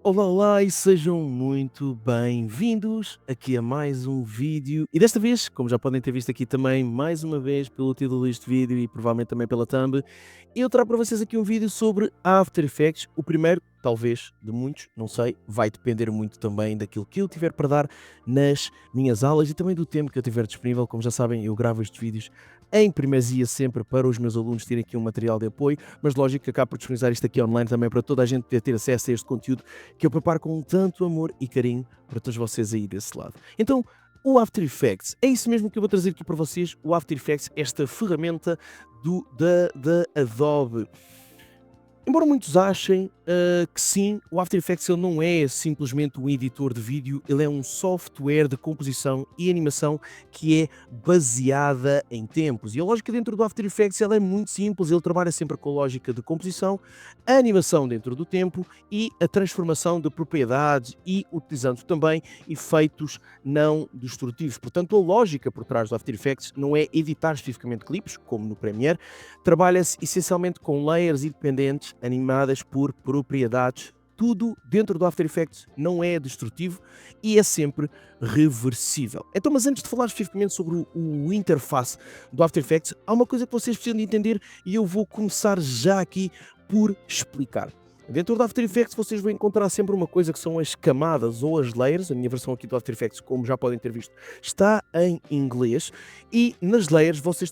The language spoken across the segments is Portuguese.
Olá, olá e sejam muito bem-vindos aqui a mais um vídeo. E desta vez, como já podem ter visto aqui também, mais uma vez pelo título deste vídeo e provavelmente também pela thumb, eu trago para vocês aqui um vídeo sobre After Effects. O primeiro, talvez, de muitos, não sei, vai depender muito também daquilo que eu tiver para dar nas minhas aulas e também do tempo que eu tiver disponível. Como já sabem, eu gravo estes vídeos em primazia sempre para os meus alunos terem aqui um material de apoio, mas lógico que acabo por disponibilizar isto aqui online também para toda a gente poder ter acesso a este conteúdo que eu preparo com tanto amor e carinho para todos vocês aí desse lado. Então, o After Effects, é isso mesmo que eu vou trazer aqui para vocês, o After Effects, esta ferramenta da Adobe. Embora muitos achem que sim, o After Effects ele não é simplesmente um editor de vídeo, ele é um software de composição e animação que é baseada em tempos. E a lógica dentro do After Effects ela é muito simples, ele trabalha sempre com a lógica de composição, a animação dentro do tempo e a transformação de propriedades e utilizando também efeitos não destrutivos. Portanto, a lógica por trás do After Effects não é editar especificamente clipes, como no Premiere, trabalha-se essencialmente com layers independentes animadas por propriedades. Tudo dentro do After Effects não é destrutivo e é sempre reversível. Então, mas antes de falar especificamente sobre o interface do After Effects, há uma coisa que vocês precisam de entender e eu vou começar já aqui por explicar. Dentro do After Effects vocês vão encontrar sempre uma coisa que são as camadas ou as layers. A minha versão aqui do After Effects, como já podem ter visto, está em inglês e nas layers vocês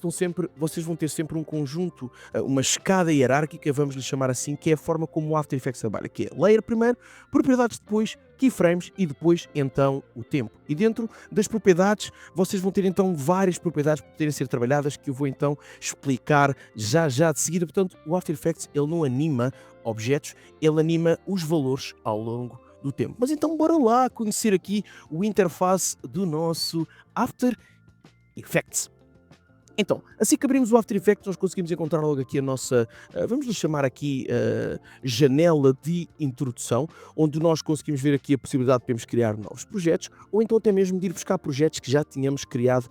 vão ter sempre um conjunto, uma escada hierárquica, vamos lhe chamar assim, que é a forma como o After Effects trabalha, que é layer primeiro, propriedades depois, keyframes e depois então o tempo. E dentro das propriedades vocês vão ter então várias propriedades para poderem ser trabalhadas que eu vou então explicar já de seguida. Portanto, o After Effects ele não anima objetos, ele anima os valores ao longo do tempo. Mas então bora lá conhecer aqui o interface do nosso After Effects. Então, assim que abrimos o After Effects, nós conseguimos encontrar logo aqui a nossa, vamos lhe chamar aqui, janela de introdução, onde nós conseguimos ver aqui a possibilidade de podermos criar novos projetos, ou então até mesmo de ir buscar projetos que já tínhamos criado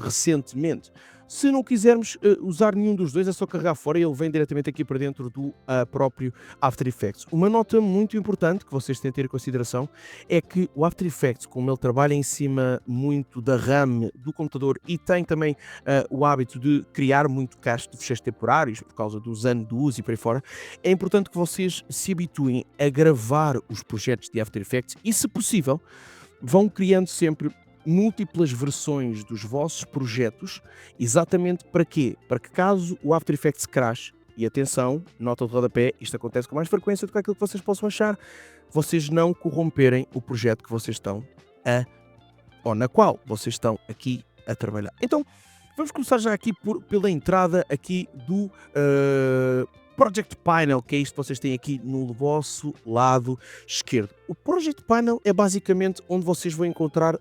recentemente. Se não quisermos usar nenhum dos dois, é só carregar fora e ele vem diretamente aqui para dentro do próprio After Effects. Uma nota muito importante que vocês têm de ter em consideração é que o After Effects, como ele trabalha em cima muito da RAM do computador e tem também o hábito de criar muito cache de fecheiros temporários por causa dos anos de uso e por aí fora, é importante que vocês se habituem a gravar os projetos de After Effects e, se possível, vão criando sempre múltiplas versões dos vossos projetos, exatamente para quê? Para que caso o After Effects crash, e atenção, nota de rodapé, isto acontece com mais frequência do que aquilo que vocês possam achar, vocês não corromperem o projeto que vocês estão a, ou na qual vocês estão aqui a trabalhar. Então, vamos começar já aqui pela entrada aqui do Project Panel, que é isto que vocês têm aqui no vosso lado esquerdo. O Project Panel é basicamente onde vocês vão encontrar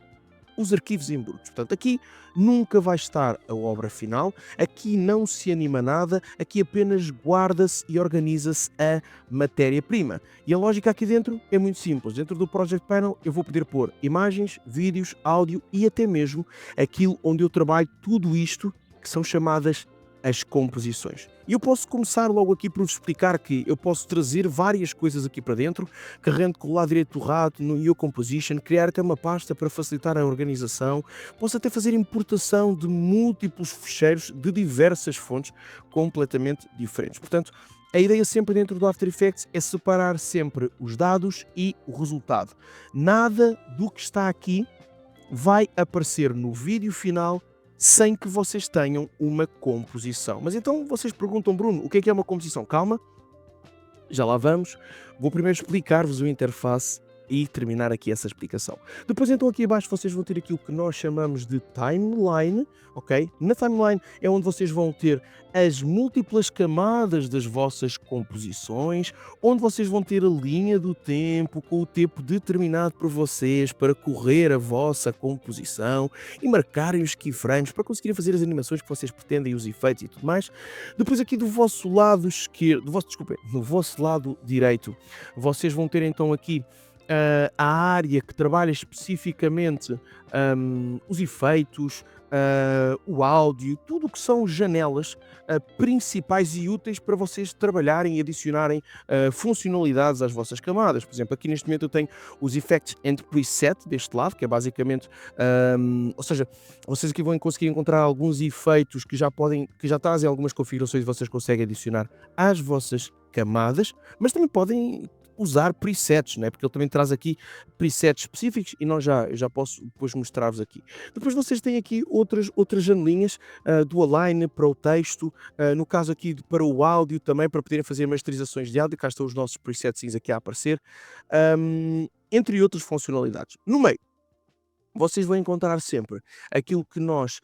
os arquivos em brutos. Portanto, aqui nunca vai estar a obra final, aqui não se anima nada, aqui apenas guarda-se e organiza-se a matéria-prima. E a lógica aqui dentro é muito simples. Dentro do Project Panel eu vou poder pôr imagens, vídeos, áudio e até mesmo aquilo onde eu trabalho tudo isto, que são chamadas as composições. E eu posso começar logo aqui por vos explicar que eu posso trazer várias coisas aqui para dentro, carregando com o lado direito do rato no New Composition, criar até uma pasta para facilitar a organização, posso até fazer importação de múltiplos ficheiros de diversas fontes completamente diferentes. Portanto, a ideia sempre dentro do After Effects é separar sempre os dados e o resultado. Nada do que está aqui vai aparecer no vídeo final sem que vocês tenham uma composição. Mas então vocês perguntam, Bruno, o que é uma composição? Calma, já lá vamos. Vou primeiro explicar-vos o interface e terminar aqui essa explicação. Depois então aqui abaixo vocês vão ter aquilo que nós chamamos de timeline, ok? Na timeline é onde vocês vão ter as múltiplas camadas das vossas composições, onde vocês vão ter a linha do tempo com o tempo determinado por vocês para correr a vossa composição e marcarem os keyframes para conseguirem fazer as animações que vocês pretendem, os efeitos e tudo mais. Depois aqui do vosso lado esquerdo, do vosso lado direito, vocês vão ter então aqui a área que trabalha especificamente, os efeitos, o áudio, tudo o que são janelas, principais e úteis para vocês trabalharem e adicionarem, funcionalidades às vossas camadas. Por exemplo, aqui neste momento eu tenho os Effects and Preset deste lado, que é basicamente, ou seja, vocês aqui vão conseguir encontrar alguns efeitos que já trazem algumas configurações e vocês conseguem adicionar às vossas camadas, mas também podem usar presets, né? Porque ele também traz aqui presets específicos e eu já posso depois mostrar-vos aqui. Depois vocês têm aqui outras janelinhas, do Align para o texto, no caso aqui para o áudio também, para poderem fazer masterizações de áudio, cá estão os nossos presets aqui a aparecer, entre outras funcionalidades. No meio, vocês vão encontrar sempre aquilo que nós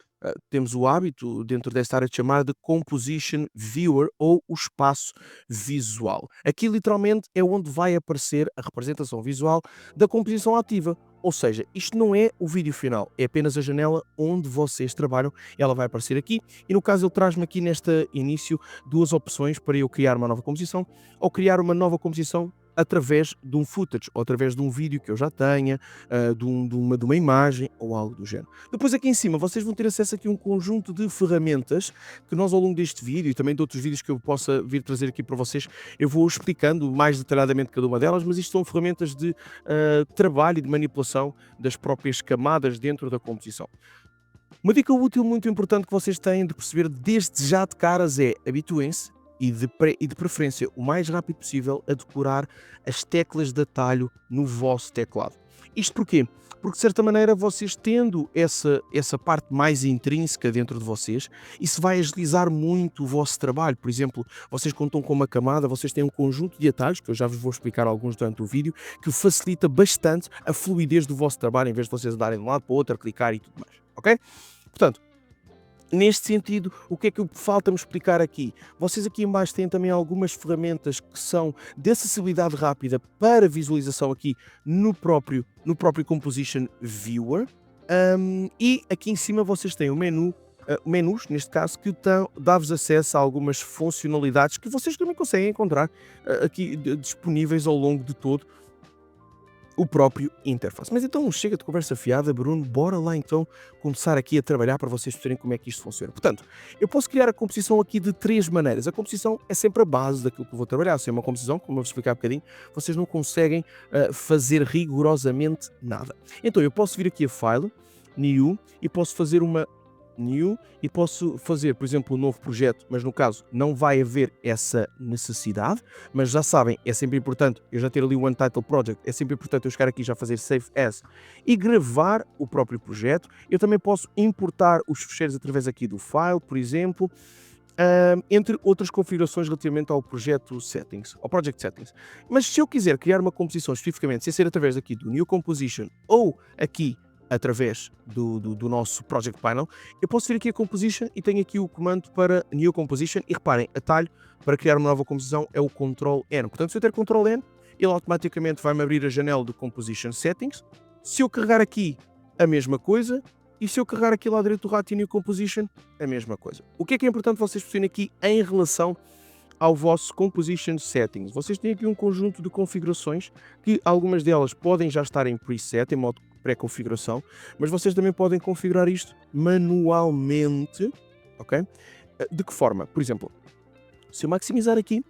temos o hábito dentro desta área de chamar de Composition Viewer ou o espaço visual. Aqui literalmente é onde vai aparecer a representação visual da composição ativa. Ou seja, isto não é o vídeo final, é apenas a janela onde vocês trabalham, ela vai aparecer aqui e no caso ele traz-me aqui neste início duas opções para eu criar uma nova composição ou criar uma nova composição através de um footage ou através de um vídeo que eu já tenha, de uma imagem ou algo do género. Depois aqui em cima vocês vão ter acesso aqui a um conjunto de ferramentas que nós ao longo deste vídeo e também de outros vídeos que eu possa vir trazer aqui para vocês, eu vou explicando mais detalhadamente cada uma delas, mas isto são ferramentas de trabalho e de manipulação das próprias camadas dentro da composição. Uma dica útil muito importante que vocês têm de perceber desde já de caras é habituem-se e de preferência o mais rápido possível a decorar as teclas de atalho no vosso teclado. Isto porquê? Porque de certa maneira vocês tendo essa parte mais intrínseca dentro de vocês, isso vai agilizar muito o vosso trabalho. Por exemplo, vocês contam com uma camada, vocês têm um conjunto de atalhos, que eu já vos vou explicar alguns durante o vídeo, que facilita bastante a fluidez do vosso trabalho, em vez de vocês darem de um lado para o outro, a clicar e tudo mais, ok? Portanto, neste sentido, o que é que falta-me explicar aqui? Vocês aqui em baixo têm também algumas ferramentas que são de acessibilidade rápida para visualização aqui no próprio Composition Viewer. E aqui em cima vocês têm o menu, menus, neste caso, que dá-vos acesso a algumas funcionalidades que vocês também conseguem encontrar aqui disponíveis ao longo de todo o próprio interface. Mas então chega de conversa fiada, Bruno, bora lá então começar aqui a trabalhar para vocês perceberem como é que isto funciona. Portanto, eu posso criar a composição aqui de três maneiras. A composição é sempre a base daquilo que eu vou trabalhar. Se é uma composição, como eu vou explicar um bocadinho, vocês não conseguem fazer rigorosamente nada. Então eu posso vir aqui a File, New, e posso fazer uma New e posso fazer, por exemplo, um novo projeto, mas no caso não vai haver essa necessidade, mas já sabem, é sempre importante, eu já ter ali o Untitled Project, é sempre importante eu chegar aqui e já fazer Save As e gravar o próprio projeto. Eu também posso importar os ficheiros através aqui do File, por exemplo, entre outras configurações relativamente ao projeto Settings, ao Project Settings. Mas se eu quiser criar uma composição especificamente, sem ser através aqui do New Composition ou aqui através do nosso Project Panel, eu posso vir aqui a Composition e tenho aqui o comando para New Composition e reparem, atalho para criar uma nova composição é o Ctrl-N. Portanto, se eu der Ctrl-N, ele automaticamente vai-me abrir a janela do Composition Settings. Se eu carregar aqui, a mesma coisa. E se eu carregar aqui lá direito do rato e New Composition, a mesma coisa. O que é importante vocês perceberem aqui em relação ao vosso Composition Settings? Vocês têm aqui um conjunto de configurações que algumas delas podem já estar em preset, em modo pré-configuração, mas vocês também podem configurar isto manualmente, ok? De que forma? Por exemplo, se eu maximizar aqui,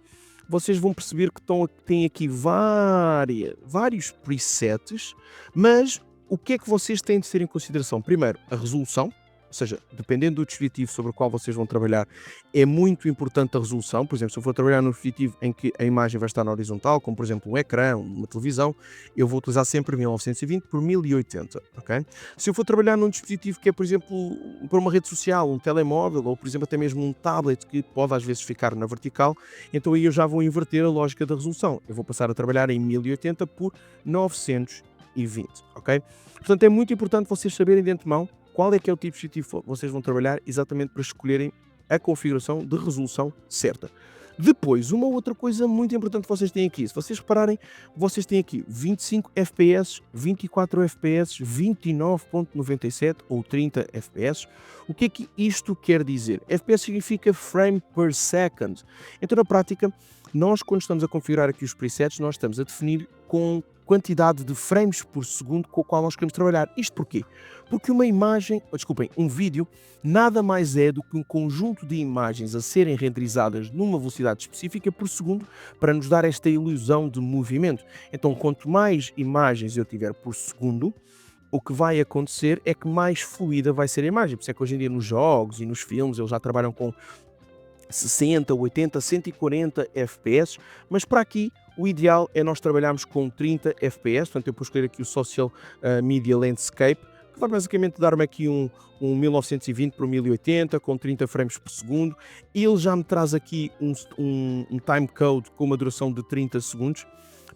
vocês vão perceber que têm aqui vários presets, mas o que é que vocês têm de ter em consideração? Primeiro, a resolução. Ou seja, dependendo do dispositivo sobre o qual vocês vão trabalhar, é muito importante a resolução. Por exemplo, se eu for trabalhar num dispositivo em que a imagem vai estar na horizontal, como por exemplo um ecrã, uma televisão, eu vou utilizar sempre 1920 por 1080, ok? Se eu for trabalhar num dispositivo que é, por exemplo, para uma rede social, um telemóvel, ou por exemplo até mesmo um tablet que pode às vezes ficar na vertical, então aí eu já vou inverter a lógica da resolução. Eu vou passar a trabalhar em 1080 por 920, ok? Portanto, é muito importante vocês saberem de antemão qual é que é o tipo de dispositivo que vocês vão trabalhar, exatamente para escolherem a configuração de resolução certa. Depois, uma outra coisa muito importante que vocês têm aqui, se vocês repararem, vocês têm aqui 25 FPS, 24 FPS, 29.97 ou 30 FPS. O que é que isto quer dizer? FPS significa Frame per Second. Então, na prática, nós quando estamos a configurar aqui os presets, nós estamos a definir com quantidade de frames por segundo com o qual nós queremos trabalhar. Isto porquê? Porque uma imagem, desculpem, um vídeo, nada mais é do que um conjunto de imagens a serem renderizadas numa velocidade específica por segundo para nos dar esta ilusão de movimento. Então, quanto mais imagens eu tiver por segundo, o que vai acontecer é que mais fluida vai ser a imagem. Por isso é que hoje em dia nos jogos e nos filmes eles já trabalham com 60, 80, 140 FPS, mas para aqui o ideal é nós trabalharmos com 30 FPS, portanto eu vou escolher aqui o Social Media Landscape, que vai basicamente dar-me aqui um 1920 por 1080 com 30 frames por segundo. Ele já me traz aqui um timecode com uma duração de 30 segundos.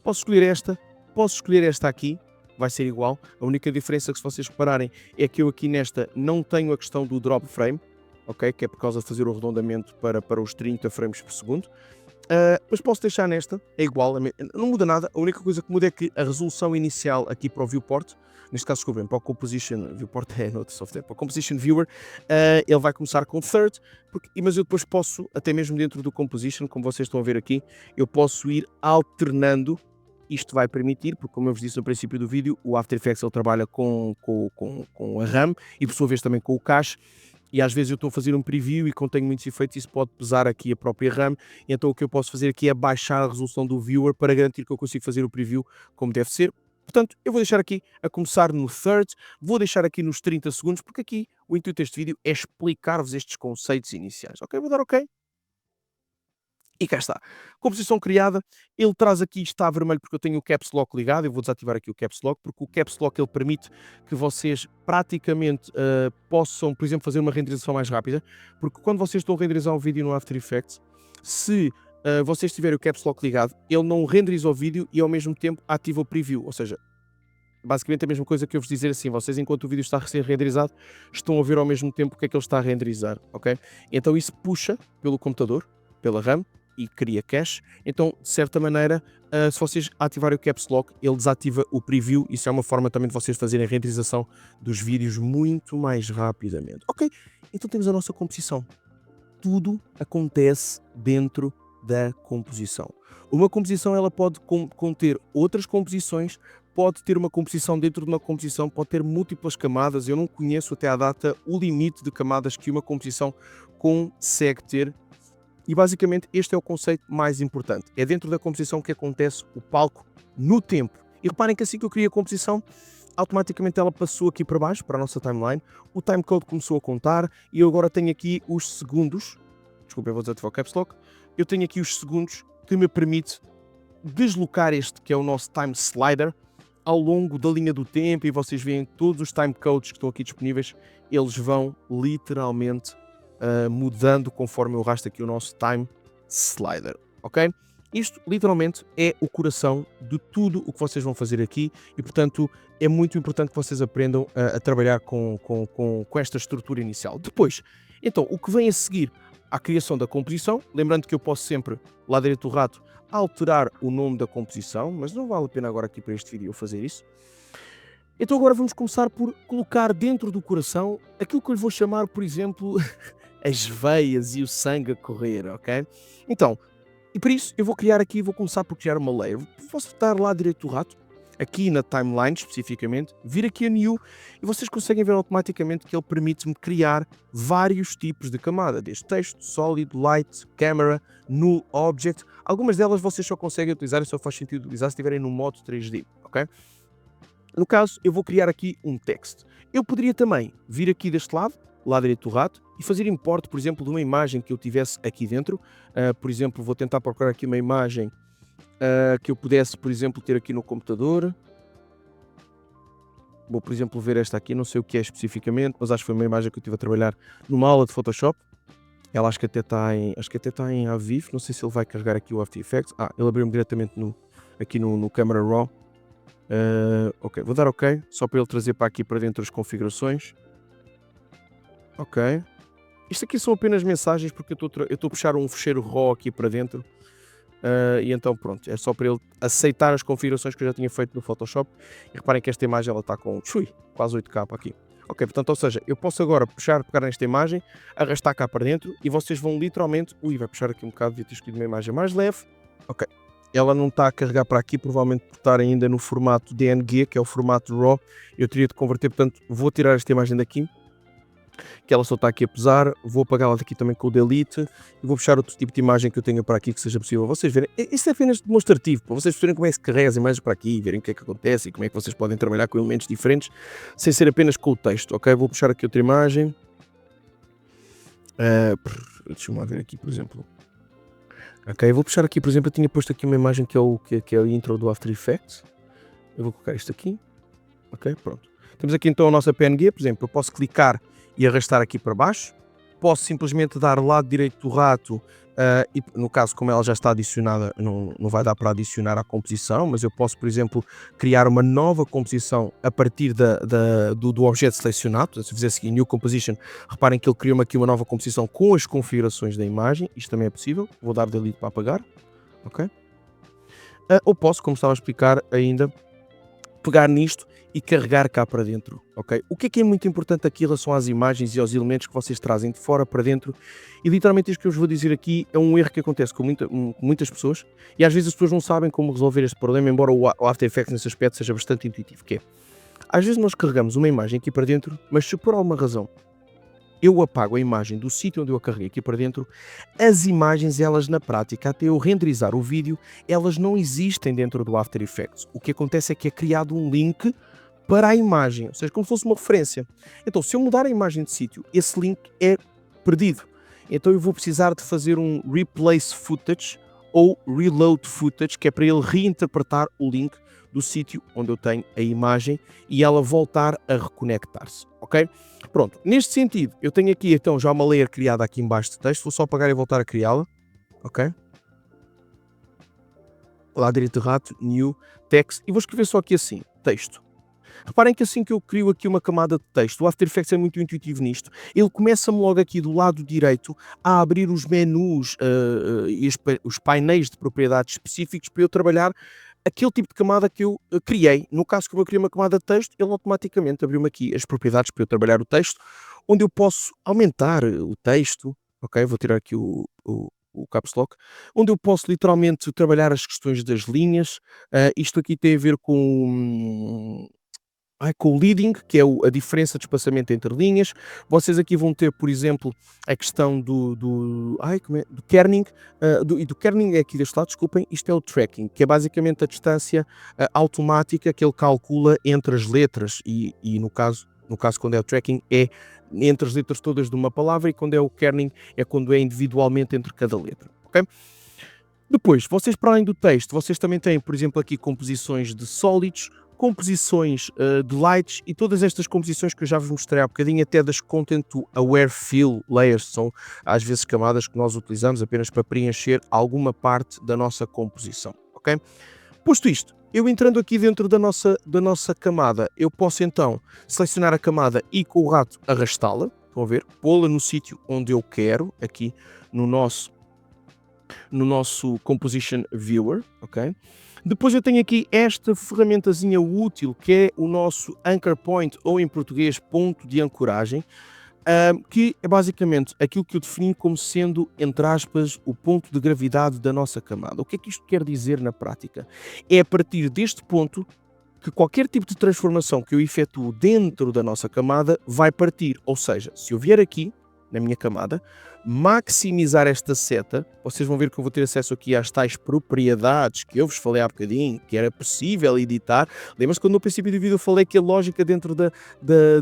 Posso escolher esta aqui, vai ser igual. A única diferença que, se vocês repararem, é que eu aqui nesta não tenho a questão do drop frame, ok? Que é por causa de fazer o arredondamento para os 30 frames por segundo. Mas posso deixar nesta, é igual, não muda nada. A única coisa que muda é que a resolução inicial aqui para o viewport, neste caso, desculpem, para o Composition, viewport é no outro software, para o Composition Viewer, ele vai começar com third, mas eu depois posso, até mesmo dentro do Composition, como vocês estão a ver aqui, eu posso ir alternando. Isto vai permitir, porque como eu vos disse no princípio do vídeo, o After Effects ele trabalha com a RAM e por sua vez também com o cache. E às vezes eu estou a fazer um preview e quando tenho muitos efeitos isso pode pesar aqui a própria RAM, e então o que eu posso fazer aqui é baixar a resolução do viewer para garantir que eu consigo fazer o preview como deve ser. Portanto, eu vou deixar aqui a começar no third, vou deixar aqui nos 30 segundos, porque aqui o intuito deste vídeo é explicar-vos estes conceitos iniciais. Ok? Vou dar ok. E cá está. Composição criada, ele traz aqui, está vermelho porque eu tenho o Caps Lock ligado, eu vou desativar aqui o Caps Lock, porque o Caps Lock ele permite que vocês praticamente possam, por exemplo, fazer uma renderização mais rápida, porque quando vocês estão a renderizar um vídeo no After Effects, se vocês tiverem o Caps Lock ligado, ele não renderiza o vídeo e ao mesmo tempo ativa o preview, ou seja, basicamente a mesma coisa que eu vos dizer assim, vocês enquanto o vídeo está a ser renderizado, estão a ver ao mesmo tempo o que é que ele está a renderizar, ok? Então isso puxa pelo computador, pela RAM, e cria cache. Então, de certa maneira, se vocês ativarem o Caps Lock, ele desativa o preview. Isso é uma forma também de vocês fazerem a renderização dos vídeos muito mais rapidamente. Ok, então temos a nossa composição. Tudo acontece dentro da composição. Uma composição ela pode conter outras composições, pode ter uma composição dentro de uma composição, pode ter múltiplas camadas. Eu não conheço até à data o limite de camadas que uma composição consegue ter. E basicamente este é o conceito mais importante. É dentro da composição que acontece o palco no tempo. E reparem que assim que eu criei a composição, automaticamente ela passou aqui para baixo, para a nossa timeline. O timecode começou a contar e eu agora tenho aqui os segundos. Desculpa, eu vou desativar o Caps Lock. Eu tenho aqui os segundos que me permite deslocar este, que é o nosso time slider, ao longo da linha do tempo. E vocês veem todos os timecodes que estão aqui disponíveis. Eles vão literalmente mudando conforme eu arrasto aqui o nosso time slider, ok? Isto literalmente é o coração de tudo o que vocês vão fazer aqui e portanto é muito importante que vocês aprendam a trabalhar com esta estrutura inicial. Depois, então, o que vem a seguir à criação da composição, lembrando que eu posso sempre, lá direito do rato, alterar o nome da composição, mas não vale a pena agora aqui para este vídeo eu fazer isso. Então agora vamos começar por colocar dentro do coração aquilo que eu lhe vou chamar, por exemplo, as veias e o sangue a correr, ok? Então, e por isso eu vou começar por criar uma layer. Posso estar lá direito do rato, aqui na timeline especificamente, vir aqui a New e vocês conseguem ver automaticamente que ele permite-me criar vários tipos de camada, desde texto, sólido, light, camera, null, object. Algumas delas vocês só conseguem utilizar e só faz sentido utilizar se estiverem no modo 3D, ok? No caso, eu vou criar aqui um text. Eu poderia também vir aqui deste lado, lá direito do rato, e fazer import, por exemplo, de uma imagem que eu tivesse aqui dentro. Por exemplo, vou tentar procurar aqui uma imagem que eu pudesse, por exemplo, ter aqui no computador. Vou, por exemplo, ver esta aqui, não sei o que é especificamente, mas acho que foi uma imagem que eu estive a trabalhar numa aula de Photoshop. Ela acho que até está em Aviv, não sei se ele vai carregar aqui o After Effects. Ele abriu-me diretamente aqui no Camera Raw. Ok, vou dar ok, só para ele trazer para aqui para dentro as configurações. Ok. Isto aqui são apenas mensagens porque eu estou a puxar um fecheiro RAW aqui para dentro. E então pronto, é só para ele aceitar as configurações que eu já tinha feito no Photoshop. E reparem que esta imagem ela está com quase 8K aqui. Ok, portanto, ou seja, eu posso agora pegar nesta imagem, arrastar cá para dentro e vocês vão literalmente... vai puxar aqui um bocado, devia ter escolhido uma imagem mais leve. Ok, ela não está a carregar para aqui, provavelmente por estar ainda no formato DNG, que é o formato RAW. Eu teria de converter, portanto vou tirar esta imagem daqui, que ela só está aqui a pesar, vou apagá-la daqui também com o Delete e vou puxar outro tipo de imagem que eu tenha para aqui que seja possível vocês verem. Isto é apenas demonstrativo, para vocês verem como é que se carrega as imagens para aqui, verem o que é que acontece e como é que vocês podem trabalhar com elementos diferentes, sem ser apenas com o texto, ok? Vou puxar aqui outra imagem. Deixa-me lá ver aqui, por exemplo. Ok, vou puxar aqui, por exemplo, eu tinha posto aqui uma imagem que é a intro do After Effects. Eu vou colocar isto aqui. Ok, pronto. Temos aqui então a nossa PNG, por exemplo, eu posso clicar e arrastar aqui para baixo. Posso simplesmente dar lado direito do rato e no caso, como ela já está adicionada, não vai dar para adicionar à composição, mas eu posso, por exemplo, criar uma nova composição a partir do objeto selecionado. Se eu fizesse aqui New Composition, reparem que ele criou-me aqui uma nova composição com as configurações da imagem. Isto também é possível. Vou dar Delete para apagar. Ok? Ou posso, como estava a explicar ainda, pegar nisto e carregar cá para dentro, ok? O que é muito importante aqui em relação às imagens e aos elementos que vocês trazem de fora para dentro, e literalmente isto que eu vos vou dizer aqui é um erro que acontece com muitas pessoas, e às vezes as pessoas não sabem como resolver este problema, embora o After Effects nesse aspecto seja bastante intuitivo, que é, às vezes nós carregamos uma imagem aqui para dentro, mas se por alguma razão eu apago a imagem do sítio onde eu a carreguei aqui para dentro, as imagens, elas na prática, até eu renderizar o vídeo, elas não existem dentro do After Effects. O que acontece é que é criado um link para a imagem, ou seja, como se fosse uma referência. Então, se eu mudar a imagem de sítio, esse link é perdido. Então eu vou precisar de fazer um Replace Footage ou Reload Footage, que é para ele reinterpretar o link do sítio onde eu tenho a imagem e ela voltar a reconectar-se, ok? Pronto, neste sentido, eu tenho aqui então já uma layer criada aqui em baixo de texto, vou só apagar e voltar a criá-la, ok? Lá direito de rato, New, Text, e vou escrever só aqui assim, texto. Reparem que assim que eu crio aqui uma camada de texto, o After Effects é muito intuitivo nisto, ele começa-me logo aqui do lado direito a abrir os menus e os painéis de propriedades específicos para eu trabalhar aquele tipo de camada que eu criei. No caso, como eu criei uma camada de texto, ele automaticamente abriu-me aqui as propriedades para eu trabalhar o texto, onde eu posso aumentar o texto, ok? Vou tirar aqui o Caps Lock, onde eu posso literalmente trabalhar as questões das linhas. Isto aqui tem a ver com o leading, que é a diferença de espaçamento entre linhas. Vocês aqui vão ter, por exemplo, a questão do kerning, e do kerning é aqui deste lado, desculpem, isto é o tracking, que é basicamente a distância automática que ele calcula entre as letras e no caso quando é o tracking é entre as letras todas de uma palavra, e quando é o kerning é quando é individualmente entre cada letra, ok? Depois, vocês para além do texto, vocês também têm, por exemplo, aqui composições de sólidos, composições de lights e todas estas composições que eu já vos mostrei há bocadinho, até das Content to Aware Fill Layers, são às vezes camadas que nós utilizamos apenas para preencher alguma parte da nossa composição, ok? Posto isto, eu entrando aqui dentro da nossa camada, eu posso então selecionar a camada e com o rato arrastá-la, estão a ver? Pô-la no sítio onde eu quero, aqui no nosso Composition Viewer, ok? Depois eu tenho aqui esta ferramentazinha útil, que é o nosso Anchor Point, ou em português, ponto de ancoragem, que é basicamente aquilo que eu defini como sendo, entre aspas, o ponto de gravidade da nossa camada. O que é que isto quer dizer na prática? É a partir deste ponto que qualquer tipo de transformação que eu efetuo dentro da nossa camada vai partir. Ou seja, se eu vier aqui, na minha camada, maximizar esta seta, vocês vão ver que eu vou ter acesso aqui às tais propriedades que eu vos falei há bocadinho, que era possível editar. Lembra-se quando no princípio do vídeo eu falei que a lógica dentro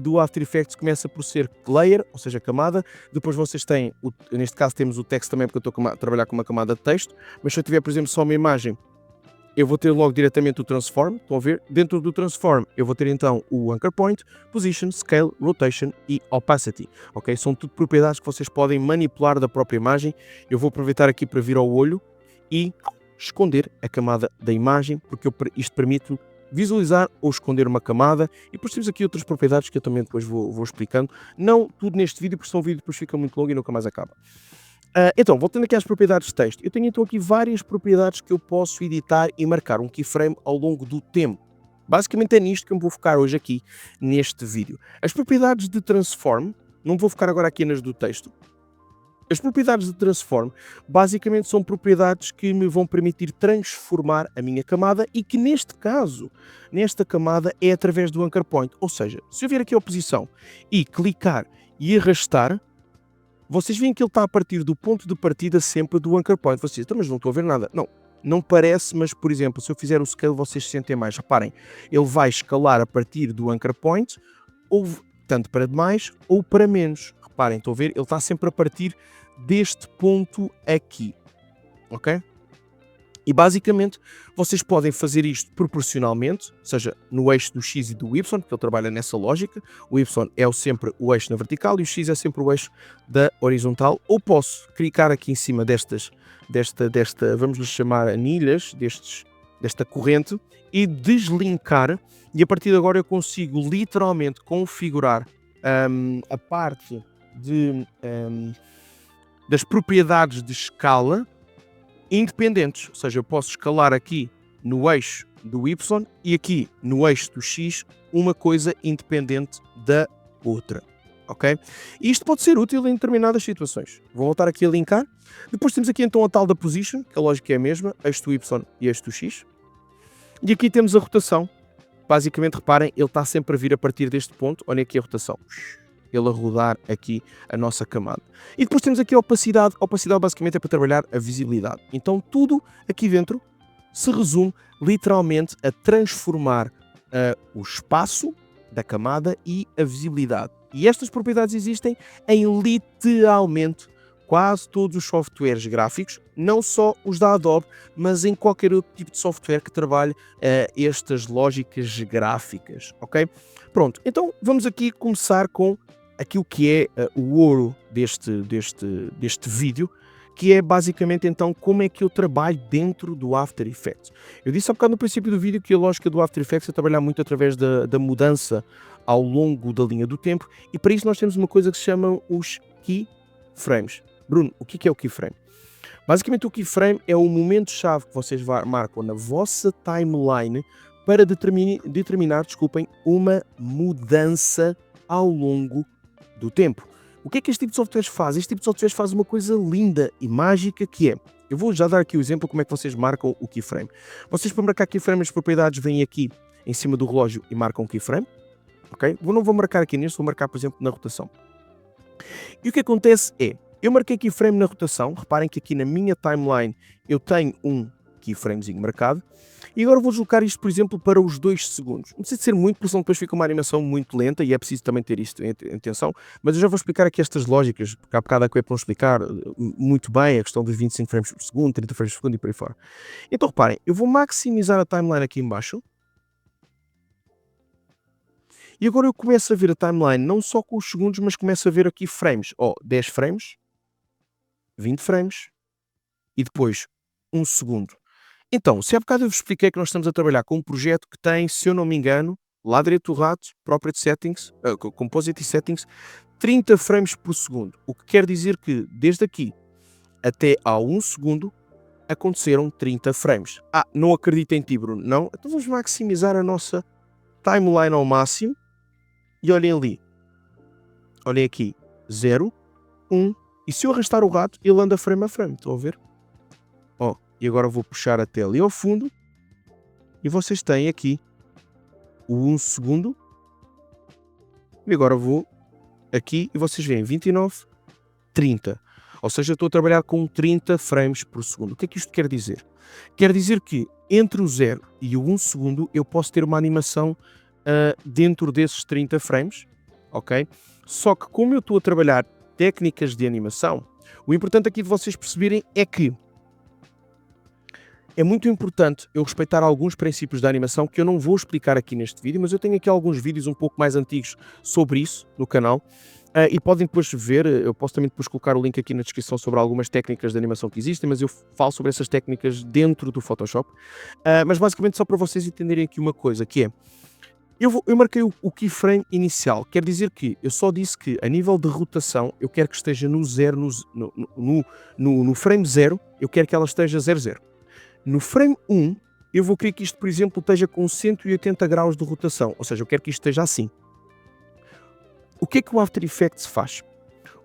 do After Effects começa por ser layer, ou seja, camada, depois vocês têm, neste caso temos o text também, porque eu estou a trabalhar com uma camada de texto, mas se eu tiver, por exemplo, só uma imagem, eu vou ter logo diretamente o Transform, estão a ver? Dentro do Transform eu vou ter então o Anchor Point, Position, Scale, Rotation e Opacity, ok? São tudo propriedades que vocês podem manipular da própria imagem. Eu vou aproveitar aqui para vir ao olho e esconder a camada da imagem, porque isto permite-me visualizar ou esconder uma camada, e depois temos aqui outras propriedades que eu também depois vou explicando. Não tudo neste vídeo, porque senão o vídeo depois fica muito longo e nunca mais acaba. Então, voltando aqui às propriedades de texto, eu tenho então aqui várias propriedades que eu posso editar e marcar um keyframe ao longo do tempo. Basicamente é nisto que eu me vou focar hoje aqui neste vídeo. As propriedades de Transform, não vou focar agora aqui nas do texto, As propriedades de Transform basicamente são propriedades que me vão permitir transformar a minha camada e que neste caso, nesta camada é através do Anchor Point. Ou seja, se eu vir aqui a oposição e clicar e arrastar, vocês veem que ele está a partir do ponto de partida sempre do Anchor Point. Vocês dizem, mas não estou a ver nada. Não, não parece, mas por exemplo, se eu fizer o scale vocês sentem mais. Reparem, ele vai escalar a partir do Anchor Point, ou tanto para mais ou para menos. Reparem, estão a ver? Ele está sempre a partir deste ponto aqui, ok? E basicamente vocês podem fazer isto proporcionalmente, seja no eixo do X e do Y, porque ele trabalha nessa lógica. O Y é sempre o eixo na vertical e o X é sempre o eixo da horizontal. Ou posso clicar aqui em cima desta, vamos lhe chamar anilhas, desta corrente, e deslinkar, e a partir de agora eu consigo literalmente configurar a parte das propriedades de escala independentes, ou seja, eu posso escalar aqui no eixo do Y e aqui no eixo do X uma coisa independente da outra, ok? E isto pode ser útil em determinadas situações. Vou voltar aqui a linkar. Depois temos aqui então a tal da position, que a lógica é a mesma, eixo do Y e eixo do X. E aqui temos a rotação. Basicamente, reparem, ele está sempre a vir a partir deste ponto. Olha aqui a rotação. Ele a rodar aqui a nossa camada. E depois temos aqui a opacidade. A opacidade basicamente é para trabalhar a visibilidade. Então tudo aqui dentro se resume literalmente a transformar o espaço da camada e a visibilidade. E estas propriedades existem em literalmente quase todos os softwares gráficos, não só os da Adobe, mas em qualquer outro tipo de software que trabalhe estas lógicas gráficas, ok? Pronto, então vamos aqui começar com aquilo que é o ouro deste vídeo, que é basicamente então como é que eu trabalho dentro do After Effects. Eu disse há bocado no princípio do vídeo que a lógica do After Effects é trabalhar muito através da mudança ao longo da linha do tempo, e para isso nós temos uma coisa que se chama os keyframes. Bruno, o que é o keyframe? Basicamente o keyframe é o momento-chave que vocês marcam na vossa timeline para determinar, uma mudança ao longo do tempo. O que é que este tipo de softwares faz? Este tipo de softwares faz uma coisa linda e mágica que é, eu vou já dar aqui o exemplo como é que vocês marcam o keyframe. Vocês para marcar keyframe as propriedades vêm aqui em cima do relógio e marcam o keyframe, ok? Eu não vou marcar aqui neste, vou marcar por exemplo na rotação. E o que acontece é, eu marquei keyframe na rotação, reparem que aqui na minha timeline eu tenho um keyframezinho marcado, e agora vou deslocar isto, por exemplo, para os 2 segundos. Não precisa ser muito, porque senão depois fica uma animação muito lenta e é preciso também ter isto em atenção, mas eu já vou explicar aqui estas lógicas, porque há bocado a Quep não explicar muito bem a questão dos 25 frames por segundo, 30 frames por segundo e por aí fora. Então reparem, eu vou maximizar a timeline aqui em baixo, e agora eu começo a ver a timeline não só com os segundos, mas começo a ver aqui frames, 10 frames, 20 frames e depois 1 segundo. Então, se há bocado eu vos expliquei que nós estamos a trabalhar com um projeto que tem, se eu não me engano, lá direito do rato, Property Settings, Composite Settings, 30 frames por segundo. O que quer dizer que desde aqui até a 1 segundo aconteceram 30 frames. Não acredito em ti, Bruno. Não? Então vamos maximizar a nossa timeline ao máximo e olhem ali. Olhem aqui. 0, 1. E se eu arrastar o rato, ele anda frame a frame. Estão a ver? E agora vou puxar até ali ao fundo. E vocês têm aqui o 1 segundo. E agora vou aqui e vocês veem 29, 30. Ou seja, eu estou a trabalhar com 30 frames por segundo. O que é que isto quer dizer? Quer dizer que entre o 0 e o 1 segundo eu posso ter uma animação dentro desses 30 frames. Ok? Só que como eu estou a trabalhar técnicas de animação, o importante aqui de vocês perceberem é que é muito importante eu respeitar alguns princípios da animação que eu não vou explicar aqui neste vídeo, mas eu tenho aqui alguns vídeos um pouco mais antigos sobre isso no canal e podem depois ver, eu posso também depois colocar o link aqui na descrição sobre algumas técnicas de animação que existem, mas eu falo sobre essas técnicas dentro do Photoshop, mas basicamente só para vocês entenderem aqui uma coisa, que é, eu marquei o keyframe inicial, quer dizer que eu só disse que a nível de rotação eu quero que esteja no frame 0, eu quero que ela esteja 00. No frame 1, eu vou querer que isto, por exemplo, esteja com 180 graus de rotação, ou seja, eu quero que isto esteja assim. O que é que o After Effects faz?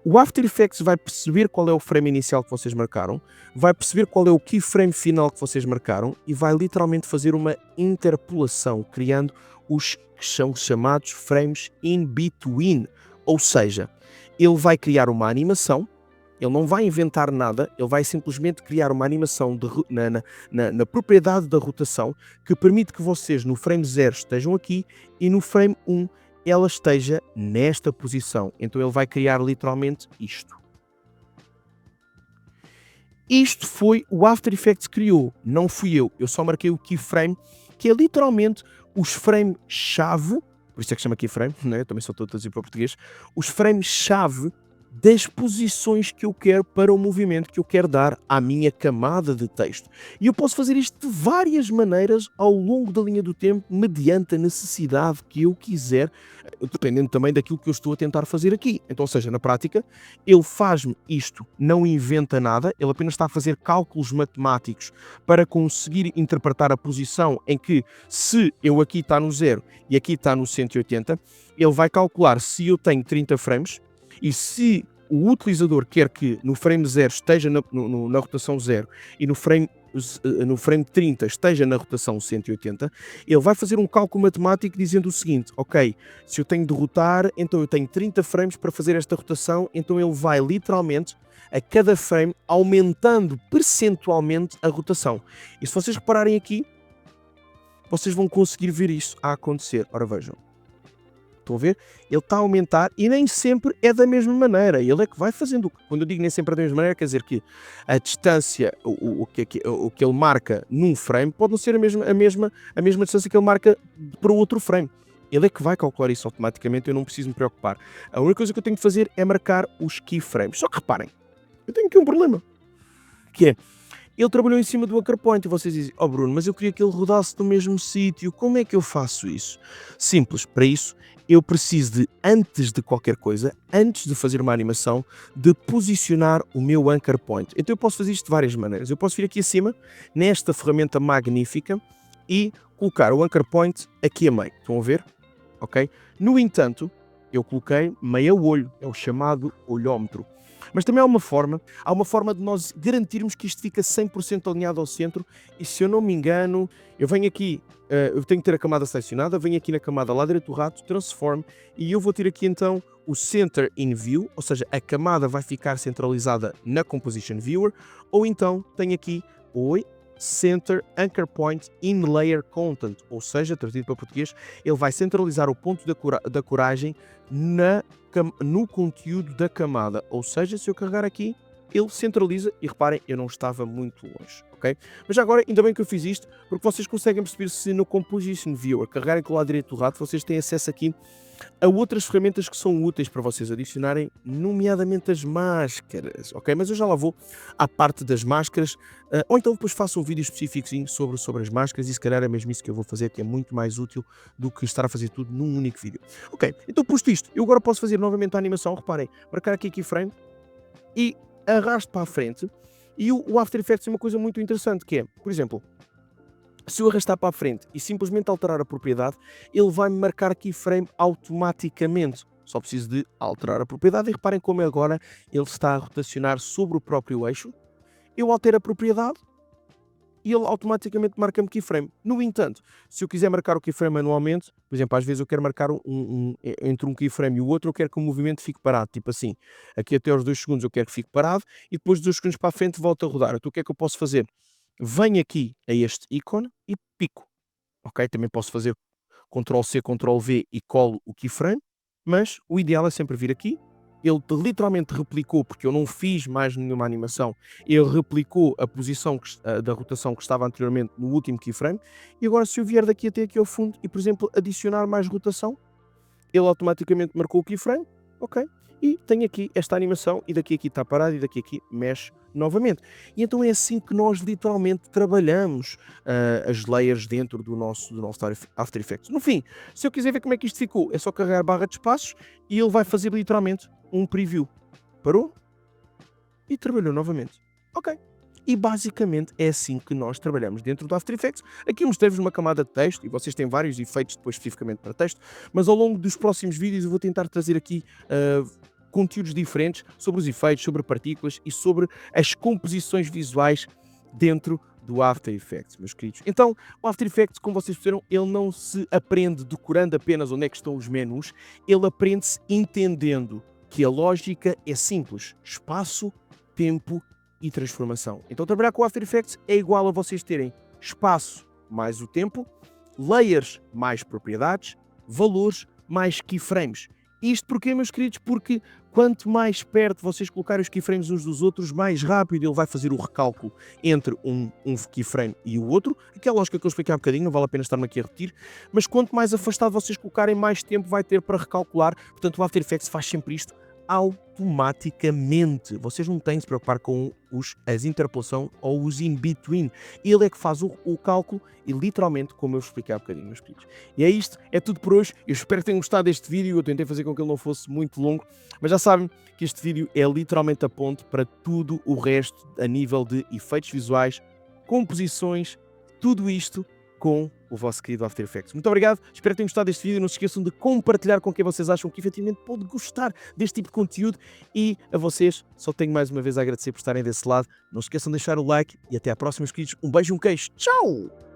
O After Effects vai perceber qual é o frame inicial que vocês marcaram, vai perceber qual é o keyframe final que vocês marcaram e vai literalmente fazer uma interpolação, criando os que são chamados frames in between. Ou seja, ele vai criar uma animação, ele não vai inventar nada, ele vai simplesmente criar uma animação na propriedade da rotação que permite que vocês no frame 0 estejam aqui e no frame 1 ela esteja nesta posição. Então ele vai criar literalmente isto. Isto foi o After Effects que criou, não fui eu. Eu só marquei o keyframe, que é literalmente os frames-chave, por isso é que chama keyframe, né? Eu também só estou a traduzir para o português, os frames-chave das posições que eu quero para o movimento que eu quero dar à minha camada de texto. E eu posso fazer isto de várias maneiras ao longo da linha do tempo, mediante a necessidade que eu quiser, dependendo também daquilo que eu estou a tentar fazer aqui. Então, ou seja, na prática, ele faz-me isto, não inventa nada, ele apenas está a fazer cálculos matemáticos para conseguir interpretar a posição em que, se eu aqui está no 0 e aqui está no 180, ele vai calcular se eu tenho 30 frames, e se o utilizador quer que no frame 0 esteja na rotação 0 e no frame 30 esteja na rotação 180, ele vai fazer um cálculo matemático dizendo o seguinte: ok, se eu tenho de rotar, então eu tenho 30 frames para fazer esta rotação, então ele vai literalmente a cada frame aumentando percentualmente a rotação. E se vocês repararem aqui, vocês vão conseguir ver isso a acontecer. Ora vejam. Estão a ver? Ele está a aumentar e nem sempre é da mesma maneira. Ele é que vai fazendo. Quando eu digo nem sempre é da mesma maneira, quer dizer que a distância, o que ele marca num frame, pode não ser a mesma distância que ele marca para o outro frame. Ele é que vai calcular isso automaticamente, eu não preciso me preocupar. A única coisa que eu tenho de fazer é marcar os keyframes. Só que reparem, eu tenho aqui um problema, que é, ele trabalhou em cima do anchor point e vocês dizem: oh Bruno, mas eu queria que ele rodasse no mesmo sítio, como é que eu faço isso? Simples, para isso eu preciso de, antes de qualquer coisa, antes de fazer uma animação, de posicionar o meu anchor point. Então eu posso fazer isto de várias maneiras. Eu posso vir aqui acima, nesta ferramenta magnífica, e colocar o anchor point aqui a meio. Estão a ver? Ok? No entanto, eu coloquei meio olho, é o chamado olhómetro. Mas também há uma forma de nós garantirmos que isto fica 100% alinhado ao centro, e se eu não me engano, eu venho aqui, eu tenho que ter a camada selecionada, venho aqui na camada lá direito do rato, transform, e eu vou ter aqui então o Center in View, ou seja, a camada vai ficar centralizada na Composition Viewer, ou então tenho aqui o Center Anchor Point in Layer Content, ou seja, traduzido para português, ele vai centralizar o ponto da coragem no conteúdo da camada, ou seja, se eu carregar aqui, ele centraliza, e reparem, eu não estava muito longe, ok? Mas já agora, ainda bem que eu fiz isto, porque vocês conseguem perceber se no Composition Viewer carregarem com o lado direito do rato, vocês têm acesso aqui a outras ferramentas que são úteis para vocês adicionarem, nomeadamente as máscaras, ok? Mas eu já lá vou à parte das máscaras, ou então depois faço um vídeo específico sobre as máscaras, e se calhar é mesmo isso que eu vou fazer, que é muito mais útil do que estar a fazer tudo num único vídeo. Ok, então posto isto, eu agora posso fazer novamente a animação, reparem, marcar aqui keyframe e arrasto para a frente, e o After Effects tem uma coisa muito interessante, que é, por exemplo, se eu arrastar para a frente e simplesmente alterar a propriedade, ele vai-me marcar keyframe automaticamente. Só preciso de alterar a propriedade, e reparem como agora ele está a rotacionar sobre o próprio eixo. Eu altero a propriedade e ele automaticamente marca-me keyframe. No entanto, se eu quiser marcar o keyframe manualmente, por exemplo, às vezes eu quero marcar entre um keyframe e o outro, eu quero que o movimento fique parado, tipo assim, aqui até aos 2 segundos eu quero que fique parado, e depois de 2 segundos para a frente volta a rodar. Então o que é que eu posso fazer? Venho aqui a este ícone e pico, ok? Também posso fazer Ctrl+C, Ctrl+V e colo o keyframe, mas o ideal é sempre vir aqui. Ele literalmente replicou, porque eu não fiz mais nenhuma animação, ele replicou a posição da rotação que estava anteriormente no último keyframe, e agora se eu vier daqui até aqui ao fundo e, por exemplo, adicionar mais rotação, ele automaticamente marcou o keyframe, ok? E tenho aqui esta animação, e daqui a aqui está parado, e daqui a aqui mexe novamente. E então é assim que nós literalmente trabalhamos as layers dentro do nosso After Effects. No fim, se eu quiser ver como é que isto ficou, é só carregar a barra de espaços e ele vai fazer literalmente um preview. Parou e trabalhou novamente. Ok. E basicamente é assim que nós trabalhamos dentro do After Effects. Aqui mostrei-vos uma camada de texto, e vocês têm vários efeitos depois especificamente para texto, mas ao longo dos próximos vídeos eu vou tentar trazer aqui conteúdos diferentes sobre os efeitos, sobre partículas e sobre as composições visuais dentro do After Effects, meus queridos. Então, o After Effects, como vocês perceberam, ele não se aprende decorando apenas onde é que estão os menus, ele aprende-se entendendo que a lógica é simples: espaço, tempo e transformação. Então, trabalhar com o After Effects é igual a vocês terem espaço mais o tempo, layers mais propriedades, valores mais keyframes. Isto porquê, meus queridos? Porque quanto mais perto vocês colocarem os keyframes uns dos outros, mais rápido ele vai fazer o recálculo entre um keyframe e o outro. Aquela lógica que eu expliquei há bocadinho, não vale a pena estar-me aqui a repetir, mas quanto mais afastado vocês colocarem, mais tempo vai ter para recalcular. Portanto, o After Effects faz sempre isto automaticamente. Vocês não têm de se preocupar com as interpolação ou os in-between. Ele é que faz o cálculo e literalmente, como eu expliquei há bocadinho, meus queridos. E é isto, é tudo por hoje. Eu espero que tenham gostado deste vídeo. Eu tentei fazer com que ele não fosse muito longo, mas já sabem que este vídeo é literalmente a ponte para tudo o resto a nível de efeitos visuais, composições, tudo isto com o vosso querido After Effects. Muito obrigado, espero que tenham gostado deste vídeo. Não se esqueçam de compartilhar com quem vocês acham que efetivamente pode gostar deste tipo de conteúdo, e a vocês só tenho mais uma vez a agradecer por estarem desse lado. Não se esqueçam de deixar o like e até à próxima, meus queridos. Um beijo e um queijo. Tchau!